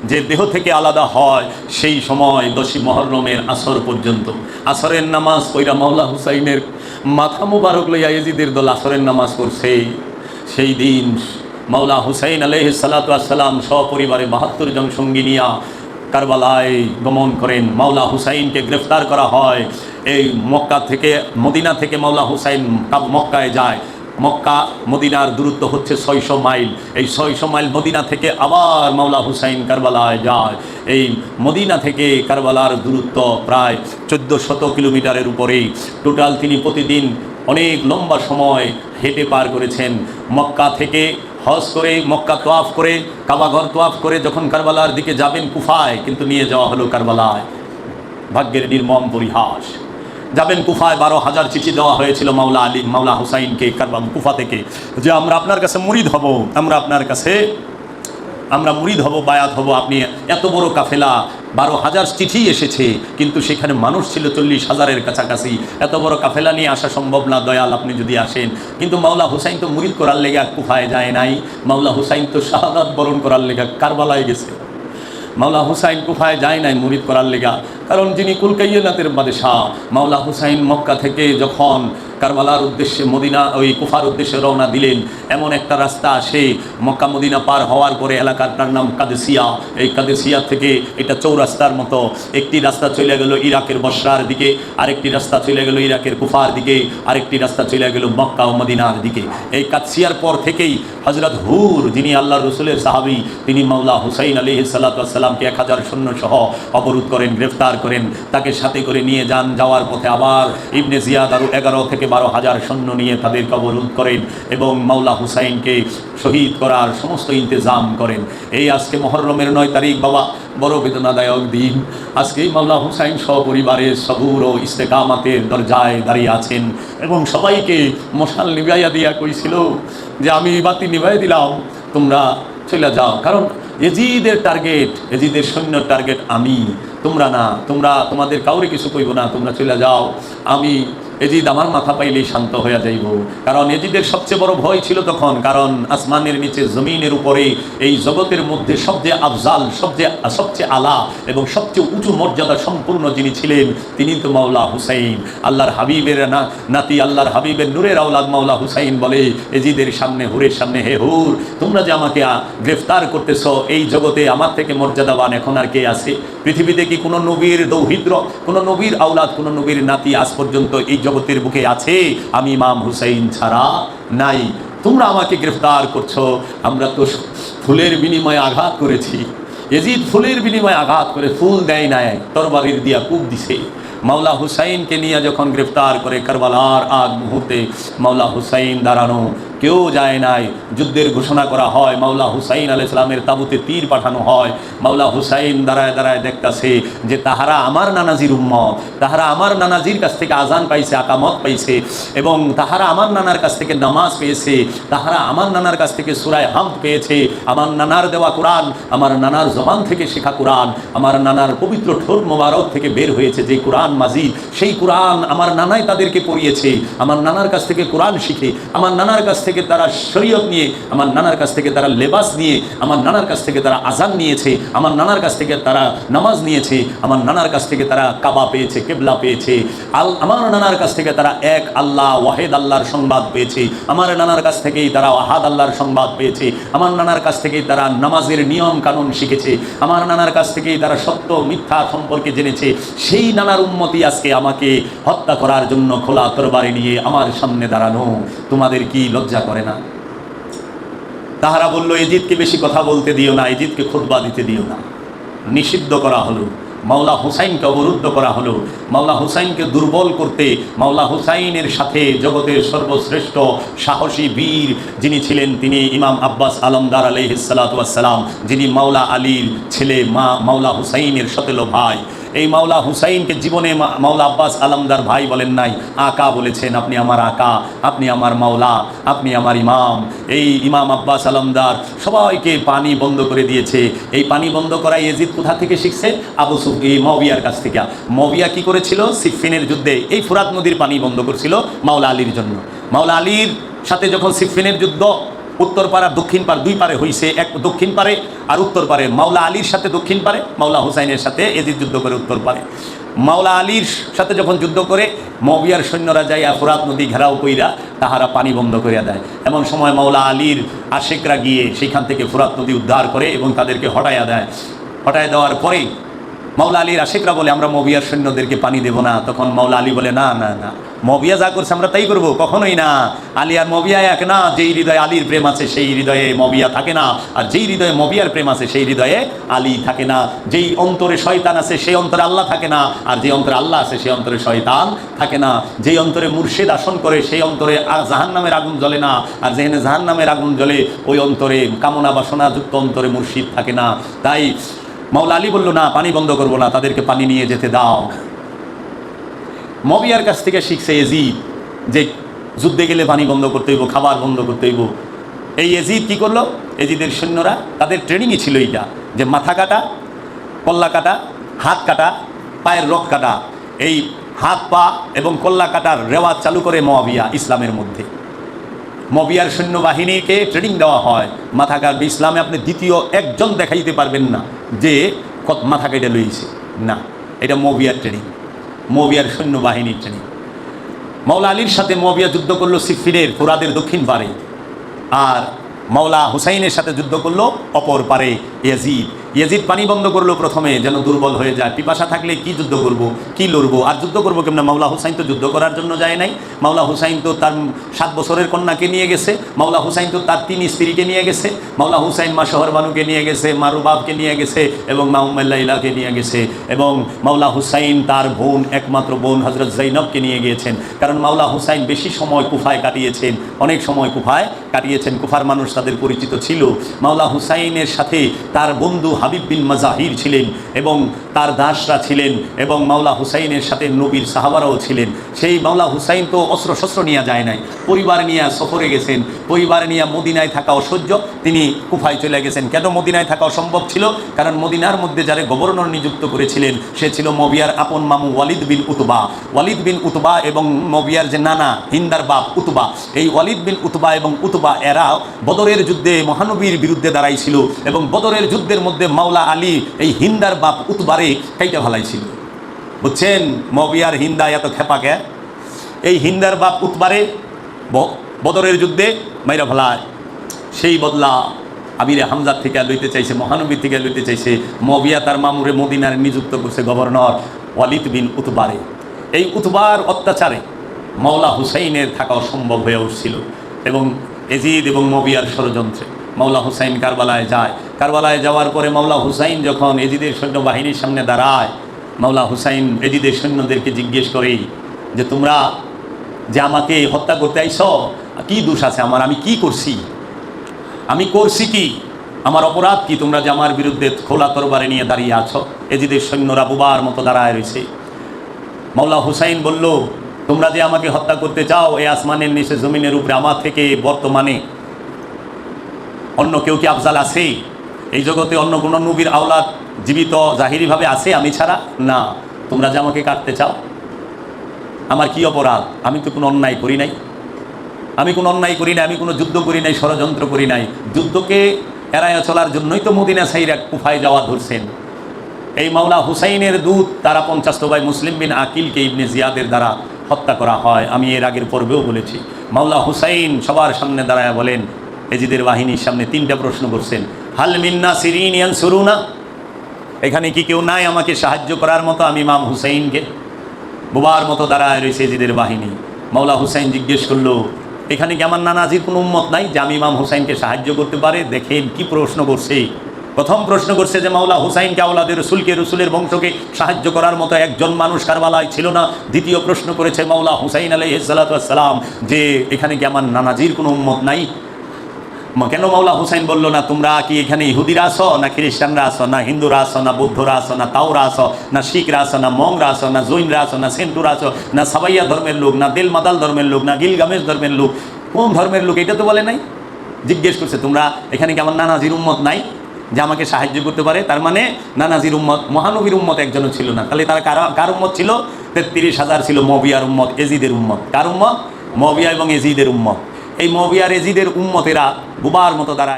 যে দেহ থেকে আলাদা হয় সেই সময় 10ই মুহররমের আসর পর্যন্ত। আসরের নামাজ পইরা মাওলা হুসাইনের মাথা মুবারক লইয়া ইয়াজিদের দল আসরের নামাজ পড়ছে। সেই দিন মাওলা হুসাইন আলাইহিস সালাতু ওয়াস সালাম সপরিবারে 72 জন সঙ্গী নিয়া কারবালায় গমন করেন। মাওলা হুসাইনকে গ্রেফতার করা হয়। এই মক্কা থেকে মদিনা থেকে মাওলা হুসাইন মক্কায় যায়। মক্কা মদিনার দূরত্ব হচ্ছে 600 মাইল। এই 600 মাইল মদিনা থেকে আবার মাওলা হুসাইন কারবালায় যায়। এই মদিনা থেকে কারবালার দূরত্ব প্রায় 1400 কিলোমিটারের উপরেই। টোটাল তিনি প্রতিদিন অনেক লম্বা সময় হেঁটে পার করেছেন। মক্কা থেকে হজ করে, মক্কা তোয়াফ করে, কাবাঘর তোয়াফ করে যখন কারবালার দিকে যাবেন কুফায়, কিন্তু নিয়ে যাওয়া হলো কারবালায়। ভাগ্যের নির্মম পরিহাস। যাবেন কুফায়, 12,000 চিঠি দেওয়া হয়েছিল মাওলা হুসাইনকে কুফা থেকে, যে আমরা আপনার কাছে মুরিদ হব, আমরা মুরিদ হব, বায়াত হব। আপনি এত বড় কাফেলা, 12,000 চিঠি এসেছে, কিন্তু সেখানে মানুষ ছিল 40,000-এর কাছাকাছি। এত বড় কাফেলা নিয়ে আসা সম্ভব না, দয়াল আপনি যদি আসেন। কিন্তু মাওলা হুসাইন তো মুরিদ করার লেগা কুফায় যায় নাই। মাওলা হুসাইন তো শাহাদাত বরণ করার লেগা কারবালায় গেছে। মাওলা হুসাইন কুফায় যায় নাই মুরিদ করার লেগা, কারণ যিনি কুল কায়নাতের বাদশাহ। মাওলা হুসাইন মক্কা থেকে যখন কারবালার উদ্দেশ্যে ওই কুফার উদ্দেশ্যে রওনা দিলেন, এমন একটা রাস্তা আসে মক্কা মদিনা পার হওয়ার পরে, এলাকাটার নাম কাদেসিয়া। এই কাদেসিয়া থেকে এটা চৌরাস্তার মতো, একটি রাস্তা চলে গেল ইরাকের বসরার দিকে, আরেকটি রাস্তা চলে গেল ইরাকের কুফার দিকে, আরেকটি রাস্তা চলে গেল মক্কা ও মদিনার দিকে। এই কাদসিয়ার পর থেকেই হযরত হুর, যিনি আল্লাহর রসুলের সাহাবী, তিনি মাওলা হুসাইন আলাইহিস সালাতু ওয়াস সালামকে 1000 সৈন্য সহ অবরোধ করেন, গ্রেফতার করেন, তাকে সাথে করে নিয়ে যান। যাওয়ার পথে আবার ইবনে জিয়াদ আরও 11 থেকে 12,000 সৈন্য নিয়ে তাদেরকে অবরোধ করেন এবং মাওলা হুসাইনকে শহীদ করার সমস্ত ইন্তজাম করেন। এই আজকে মুহররমের 9 তারিখ বাবা, বড় বেদনাদায়ক দিন। আজকেই মাওলা হুসাইন সপরিবারে সবুর ও ইস্তেকামাতের দরজায় দাঁড়িয়ে আছেন এবং সবাইকে মশাল নিভাইয়া দিয়া কইছিল যে আমি বাতি নিভাই দিলাম, তোমরা চলে যাও। কারণ এজিদের টার্গেট, এজিদের সৈন্য টার্গেট আমি, তোমরা না। তোমাদের কাউরে কিছু কইব না, তোমরা চলে যাও। আমি এজিদ আমার মাথা পাইলেই শান্ত হয়ে যাইব। কারণ এজিদের সবচেয়ে বড় ভয় ছিল তখন, কারণ আসমানের নিচে জমিনের উপরে এই জগতের মধ্যে সবচেয়ে আফজাল, সবচেয়ে আলা এবং সবচেয়ে উঁচু মর্যাদা সম্পূর্ণ যিনি ছিলেন, তিনি তো মাওলা হুসাইন, আল্লাহর হাবিবের নাতি, আল্লাহর হাবিবের নূরের আওলাদ মাওলা হুসাইন বলে এজিদের সামনে, হুরের সামনে, হে হুর, তোমরা যে আমাকে গ্রেফতার করতেছ, এই জগতে আমার থেকে মর্যাদাবান এখন আর কে আছে? পৃথিবীতে কি কোনো নবীর দৌহিত্র, কোনো নবীর আওলাদ, কোনো নবীর নাতি আজ পর্যন্ত এই জগতের বুকে আছে? আমি ইমাম হুসাইন ছাড়া নাই। তোমরা আমাকে গ্রেফতার করছো। আমরা তো ফুলের বিনিময়ে আঘাত করেছি। এজিদ ফুলের বিনিময়ে আঘাত করে, ফুল দেয় নাই, তরবারির দিয়া কূপ দিছে। মাওলা হুসাইনকে নিয়ে যখন গ্রেফতার করে কারবালার আগ মুহূর্তে মাওলা হুসাইন দাঁড়ানো, কেউ যায় নাই। যুদ্ধের ঘোষণা করা হয়, মাওলা হুসাইন আলাইহিস সালামের তাবুতে তীর পাঠানো হয়। মাওলা হুসাইন দাঁড়ায় দাঁড়ায় দেখতেছে যে তাহারা আমার নানাজির উম্মত, তাহারা আমার নানাজির কাছ থেকে আজান পাইছে, আকামত পাইছে, এবং তাহারা আমার নানার কাছ থেকে নামাজ পেয়েছে, তাহারা আমার নানার কাছ থেকে সূরা হামদ পেয়েছে। আমার নানার দেওয়া কোরআন, আমার নানার জবান থেকে শেখা কোরআন, আমার নানার পবিত্র ঠোঁট মোবারক থেকে বের হয়েছে যে কোরআন মাজিদ, সেই কোরআন আমার নানাই তাদেরকে পড়িয়েছে। আমার নানার কাছ থেকে কোরআন শিখে, আমার নানার কাছ থেকে তারা শরীয়ত নিয়ে, আমার নানার কাছ থেকে তারা লেবাস নিয়ে, আমার নানার কাছ থেকে তারা আজান নিয়েছে, আমার নানার কাছ থেকে তারা নামাজ নিয়েছে, আমার নানার কাছ থেকে তারা কাবা পেয়েছে, কেবলা পেয়েছে, আমার নানার কাছ থেকে তারা এক আল্লাহ ওয়াহেদ আল্লাহর সংবাদ পেয়েছে, আমার নানার কাছ থেকেই তারা আহাদ আল্লাহর সংবাদ পেয়েছে, আমার নানার কাছ থেকেই তারা নামাজের নিয়ম কানুন শিখেছে, আমার নানার কাছ থেকেই তারা সত্য মিথ্যা সম্পর্কে জেনেছে। সেই নানার উম্মতি আজকে আমাকে হত্যা করার জন্য খোলা তরবারি নিয়ে আমার সামনে দাঁড়ানো, তোমাদের কি লজ্জা করে না? তাহারা বলল, এজিদকে বেশি কথা বলতে দিও না, এজিদকে খুতবা দিতে দিও না। নিষিদ্ধ করা হলো। মাওলা হুসাইনকে অবরুদ্ধ করা হলো। মাওলা হুসাইনকে দুর্বল করতে, মাওলা হুসাইনের সাথে জগতের সর্বশ্রেষ্ঠ সাহসী বীর যিনি ছিলেন, তিনি ইমাম আব্বাস আলমদার আলাইহিস সালাতু ওয়াস সালাম, যিনি মাওলা আলীর ছেলে, মাওলা হুসাইনের সতেলো ভাই। এই মাওলা হুসাইনকে জীবনে মাওলা আব্বাস আলমদার ভাই বলেন নাই, আকা বলেছেন। আপনি আমার আকা, আপনি আমার মাওলা, আপনি আমার ইমাম। এই ইমাম আব্বাস আলমদার সবাইকে পানি বন্ধ করে দিয়েছে। এই পানি বন্ধ করা এজিদ কোথা থেকে শিখছে? মুআবিয়ার কাছ থেকে। মুআবিয়া কি করেছিল? সিফফিনের যুদ্ধে এই ফুরাত নদীর পানি বন্ধ করছিল মাওলা আলীর জন্য। মাওলা আলীর সাথে যখন সিফফিনের যুদ্ধ উত্তর পাড় আর দক্ষিণ পাড় দুই পারে হইছে, এক দক্ষিণ পারে আর উত্তর পারে। মাওলা আলীর সাথে দক্ষিণ পারে, মাওলা হুসাইনের সাথে এজিদ যুদ্ধ করে উত্তর পারে। মাওলা আলীর সাথে যখন যুদ্ধ করে মুয়াবিয়ার সৈন্যরা যাইয়া ফোরাত নদী ঘেরাও কইরা তাহারা পানি বন্ধ করিয়া দেয়। এমন সময় মাওলা আলীর আশেকরা গিয়ে সেখান থেকে ফোরাত নদী উদ্ধার করে এবং তাদেরকে হটাইয়া দেয়। হটাই দেওয়ার পরে মাওলা আলীর আশেকরা বলে আমরা মুয়াবিয়ার সৈন্যদেরকে পানি দেব না। তখন মাওলা আলী বলে না না না, মুয়াবিয়া যা করছে আমরা তাই করবো, কখনোই না। আলী আর মুয়াবিয়া এক না, যেই হৃদয়ে আলীর প্রেম আছে সেই হৃদয়ে মুয়াবিয়া থাকে না, আর যেই হৃদয়ে মুয়াবিয়ার প্রেম আছে সেই হৃদয়ে আলী থাকে না। যেই অন্তরে শয়তান আছে সেই অন্তরে আল্লাহ থাকে না, আর যে অন্তরে আল্লাহ আছে সেই অন্তরে শয়তান থাকে না। যেই অন্তরে মুর্শিদ আসন করে সেই অন্তরে জাহান্নামের আগুন জ্বলে না, আর যেখানে জাহান্নামের আগুন জ্বলে ওই অন্তরে কামনা বাসনা যুক্ত অন্তরে মুর্শিদ থাকে না। তাই মাওলা আলী বলল না, পানি বন্ধ করবো না, তাদেরকে পানি নিয়ে যেতে দাও। মুয়াবিয়ার কাছ থেকে শিখছে এজিদ যে যুদ্ধে গেলে পানি বন্ধ করতে হইব, খাবার বন্ধ করতে হইব। এই এজিদ কি করলো, এজিদের সৈন্যরা তাদের ট্রেনিংই ছিল এইটা যে মাথা কাটা, কল্লা কাটা, হাত কাটা, পায়ের রক কাটা, এই হাত পা এবং কল্লা কাটার রেওয়াজ চালু করে মুয়াবিয়া ইসলামের মধ্যে। মুয়াবিয়ার সৈন্যবাহিনীকে ট্রেনিং দেওয়া হয় মাথা কাটবে। ইসলামে আপনি দ্বিতীয় একজন দেখাইতে পারবেন না যে মাথা কেটে লইছে, না, এটা মুয়াবিয়ার ট্রেনিং, মুয়াবিয়ার সৈন্যবাহিনীর ট্রেনিং। মাওলা আলীর সাথে মুয়াবিয়া যুদ্ধ করলো সিফিনের ফোরাদের দক্ষিণ পারে, আর মাওলা হুসাইনের সাথে যুদ্ধ করলো অপর পারে ইয়াজিদ। ইয়াজিদ পানি বন্ধ করলো প্রথমে যেন দুর্বল হয়ে যায়। পিপাসা থাকলে কি যুদ্ধ করব, কি লড়বো, আর যুদ্ধ করবো কেমন? মাওলা হুসাইন তো যুদ্ধ করার জন্য যায় নাই। মাওলা হুসাইন তো তার 7 বছরের কন্যাকে নিয়ে গেছে, মাওলা হুসাইন তো তার 3 স্ত্রীকে নিয়ে গেছে, মাওলা হুসাইন মা শহরবানুকে নিয়ে গেছে, মা রুবাবকে নিয়ে গেছে এবং মা উম্মাল্লাইলাকে নিয়ে গেছে, এবং মাওলা হুসাইন তার বোন, একমাত্র বোন হজরত জৈনবকে নিয়ে গিয়েছেন। কারণ মাওলা হুসাইন বেশি সময় কুফায় কাটিয়েছেন, অনেক সময় কুফায় কাটিয়েছেন, কুফার মানুষ তাদের পরিচিত ছিল। মাওলা হুসাইনের সাথে তার বন্ধু হাবিব বিন মাজাহির ছিলেন এবং তার দাসরা ছিলেন, এবং মাওলা হুসাইনের সাথে নবীর সাহাবারাও ছিলেন। সেই মাওলা হুসাইন তো অস্ত্র শস্ত্র নিয়ে যায় নাই, পরিবার নিয়ে সফরে গেছেন, পরিবার নিয়ে মদিনায় থাকা অসহ্য, তিনি কুফায় চলে গেছেন। কেন মদিনায় থাকা অসম্ভব ছিল? কারণ মদিনার মধ্যে যারা গভর্নর নিযুক্ত করেছিলেন সে ছিল মুয়াবিয়ার আপন মামু ওয়ালিদ বিন উতবা। ওয়ালিদ বিন উতবা এবং মুয়াবিয়ার যে নানা হিন্দার বাপ উতবা, এই ওয়ালিদ বিন উতবা এবং উতবা এরা বদরের যুদ্ধে মহানবীর বিরুদ্ধে দাঁড়াইছিল, এবং বদরের যুদ্ধের মধ্যে মাওলা আলী এই হিন্দার বাপ উতবারে কাইটা ফেলাইছিল। বুঝছেন মুয়াবিয়ার হিন্দা এত খেপাকে? এই হিন্দার বাপ উতবারে বদরের যুদ্ধে মাইরা ফেলায়। সেই বদলা আমিরে হামজার থেকে লইতে চাইছে, মহানবী থেকে লইতে চাইছে। মুয়াবিয়া তার মামুরে মদিনার নিযুক্ত করছে গভর্নর ওয়ালিদ বিন উতবারে। এই উতবার অত্যাচারে মাওলা হুসাইনের থাকা অসম্ভব হয়ে উঠছিল, এবং এজিদ এবং মুয়াবিয়ার ষড়যন্ত্রে মাওলা হুসাইন কারবালায় যায়। কারবালায় যাওয়ার পরে মাওলা হুসাইন যখন এজিদের সৈন্যবাহিনীর সামনে দাঁড়ায়, মাওলা হুসাইন এজিদের সৈন্যদেরকে জিজ্ঞেস করে যে তোমরা যে আমাকে হত্যা করতে আইছ, কি দোষ আছে আমার? আমি কি করছি? আমি করছি কি? আমার অপরাধ কি? তোমরা যে আমার বিরুদ্ধে খোলা তরবারি নিয়ে দাঁড়িয়ে আছো। এজিদের সৈন্যরা বুবার মতো দাঁড়ায় রয়েছে। মাওলা হুসাইন বলল, তোমরা যে আমাকে হত্যা করতে চাও, এই আসমানের নিচে জমিনের উপরে আমার থেকে বর্তমানে অন্য কেউ কি আফজাল আছে? এই জগতে অন্য কোনো নবীর আওলাদ জীবিত জাহিরিভাবে আছে আমি ছাড়া? না। তোমরা যে আমাকে কাটতে চাও, আমার কি অপরাধ? আমি তো কোনো অন্যায় করি নাই, আমি কোনো অন্যায় করি নাই, আমি কোনো যুদ্ধ করি নাই, ষড়যন্ত্র করি নাই। যুদ্ধকে এড়াইয়া চলার জন্যই তো মদিনা সাইরা কুফায় যাওয়া ধরছেন। এই মাওলা হুসাইনের দূত তারা 50 ভাই মুসলিম বিন আকিলকে ইবনে জিয়াদের দ্বারা হত্যা করা হয়। আমি এর আগের পর্বেও বলেছি। মাওলা হুসাইন সবার সামনে দাঁড়ায় বলেন, এজিদের বাহিনীর সামনে 3টা প্রশ্ন করছেন। হাল মিন্না সিরিন ইয়ানসুরুনা, এখানে কি কেউ নাই আমাকে সাহায্য করার মতো? আমি ইমাম হুসাইনকে বোবার মতো দাঁড়ায় রয়েছে এজিদের বাহিনী। মাওলা হুসাইন জিজ্ঞেস করলো, এখানে কি আমার নানাজির কোনো উম্মত নাই যে আমি ইমাম হুসাইনকে সাহায্য করতে পারে? দেখেন কি প্রশ্ন করছে। প্রথম প্রশ্ন করছে যে মাওলা হুসাইনকে আওলাদে রসুলকে, রসুলের বংশকে সাহায্য করার মতো একজন মানুষ কারবালায় ছিল না। দ্বিতীয় প্রশ্ন করেছে মাওলা হুসাইন আলাইহিস সালাতু ওয়াস সালাম যে এখানে কি আমার নানাজির কোনো উম্মত নাই? কেন মাওলা হুসাইন বললো না তোমরা কি এখানে ইহুদিরা আসো, না খ্রিস্টানরা আসো, না হিন্দুরা আসো, না বৌদ্ধরা আসো, না তাওরা আসো, না শিখরা আসো, না মংরা আসো, না জৈনরা আসো, না সেন্টুরা আসো, না সাবাইয়া ধর্মের লোক, না দেলমাদাল ধর্মের লোক, না গিলগামেশ ধর্মের লোক, কোন ধর্মের লোক? এটা তো বলে নাই। জিজ্ঞেস করছে তোমরা এখানে কি আমার নানাজির উম্মত নাই যে আমাকে সাহায্য করতে পারে? তার মানে নানাজির উম্মত, মহানবীর উম্মত একজনও ছিল না। তাহলে তারা কার উম্মত ছিল? 33,000 ছিল মুয়াবিয়ার উম্মত, এজিদের উম্মত। কার উম্মত? মুয়াবিয়া এবং এজিদের উম্মত। এই মুয়াবিয়ার এজিদের উম্মতেরা বুবার মতো দাঁড়ায়।